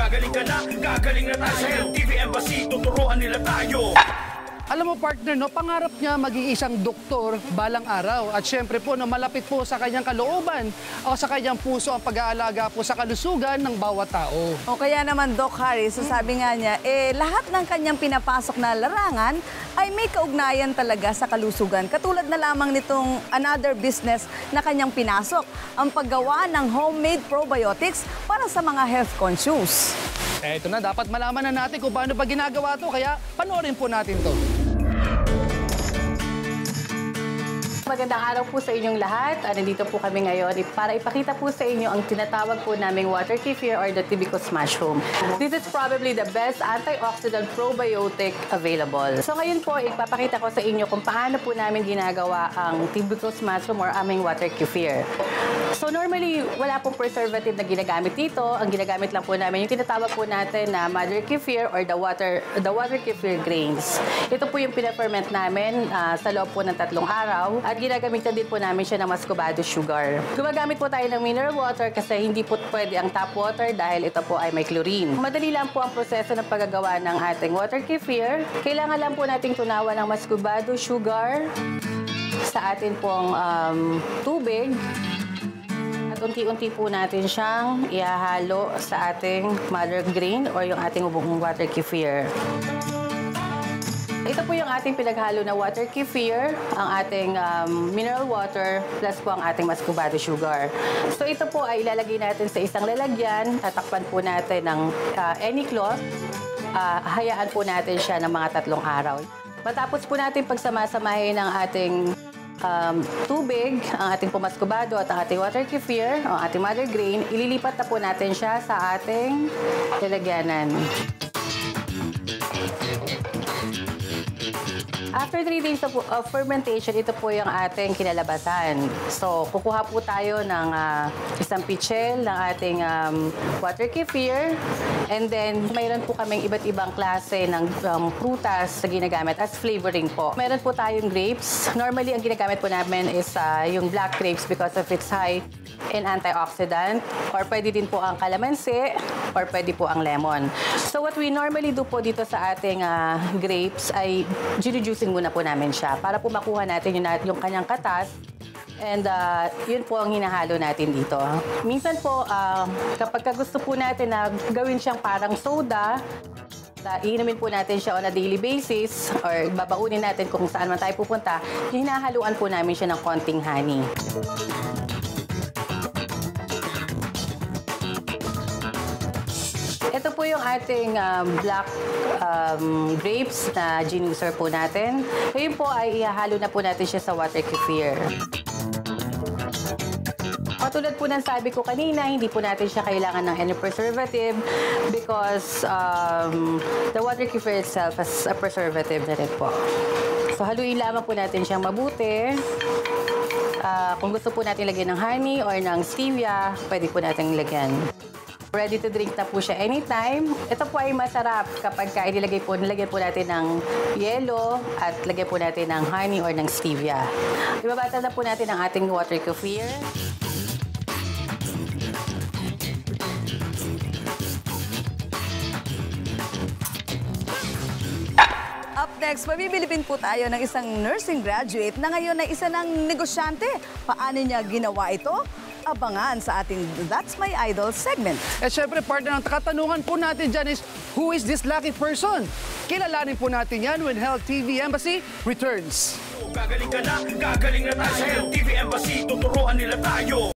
Gagaling ka na, gagaling na tayo sa LTV Embassy, tuturuan nila tayo. Alam mo partner, no, pangarap niya maging isang doktor balang araw. At syempre po, no, malapit po sa kanyang kalooban o sa kanyang puso ang pag-aalaga po sa kalusugan ng bawat tao. O kaya naman, Doc Harry, so sabi nga niya, lahat ng kanyang pinapasok na larangan ay may kaugnayan talaga sa kalusugan. Katulad na lamang nitong another business na kanyang pinasok, ang paggawa ng homemade probiotics para sa mga health conscious. Ito na, dapat malaman na natin kung paano ba ginagawa to, kaya panoorin po natin to. Magandang araw po sa inyong lahat. Nandito po kami ngayon para ipakita po sa inyo ang tinatawag po naming water kefir or the Tibicus mushroom. This is probably the best antioxidant probiotic available. So ngayon po, ipapakita ko sa inyo kung paano po namin ginagawa ang Tibicus mushroom or aming water kefir. So normally, wala pong preservative na ginagamit dito. Ang ginagamit lang po namin yung tinatawag po natin na mother kefir or the water kefir grains. Ito po yung pina-ferment namin sa loob po ng 3 araw. At ginagamitan din po namin siya ng muscovado sugar. Gumagamit po tayo ng mineral water kasi hindi po pwede ang tap water dahil ito po ay may chlorine. Madali lang po ang proseso ng paggagawa ng ating water kefir. Kailangan lang po nating tunawan ng muscovado sugar sa atin pong tubig. At unti-unti po natin siyang ihahalo sa ating mother grain or yung ating ubong water kefir. Ito po yung ating pinaghalo na water kefir, ang ating mineral water, plus po ang ating muscovado sugar. So ito po ay ilalagay natin sa isang lalagyan, tatakpan po natin ng any cloth, hayaan po natin siya ng mga 3 araw. Matapos po natin pagsamasamahin ng ating tubig, ang ating pumascobado at ang ating water kefir, ang ating mother grain, ililipat na po natin siya sa ating lalagyanan. After 3 days of fermentation, ito po yung ating kinalabasan. So, kukuha po tayo ng isang pichel ng ating water kefir. And then, mayroon po kaming iba't ibang klase ng prutas na ginagamit as flavoring po. Mayroon po tayong grapes. Normally, ang ginagamit po namin is yung black grapes because of its high in antioxidant. Or pwede din po ang kalamansi or pwede po ang lemon. So, what we normally do po dito sa ating grapes ay juice-juicing muna po namin siya para po makuha natin yung kanyang katas. And yun po ang hinahalo natin dito. Minsan po, kapag gusto po natin na gawin siyang parang soda, iinumin po natin siya on a daily basis or babaunin natin kung saan man tayo pupunta, hinahaluan po namin siya ng konting honey. Ito po yung ating black grapes na ginuser po natin. Ngayon po ay ihahalo na po natin siya sa water kefir. Katulad po ng sabi ko kanina, hindi po natin siya kailangan ng any preservative because the water kefir itself has a preservative na rin po. So haluin lamang po natin siyang mabuti. Kung gusto po natin lagyan ng honey or ng stevia, pwede po natin lagyan. Ready to drink na po siya anytime. Ito po ay masarap kapag nilagyan po natin ng yelo at lagyan po natin ng honey or ng stevia. Ibabata na po natin ang ating water kefir. Up next, mabibilipin po tayo ng isang nursing graduate na ngayon ay isa ng negosyante. Paano niya ginawa ito? Abangan sa ating That's My Idol segment. Syempre, partner, ang katanungan po natin dyan is, who is this lucky person? Kilalanin po natin yan when Health TV Embassy returns. Gagaling ka na, gagaling na tayo sa LTV Embassy, tuturuan nila tayo.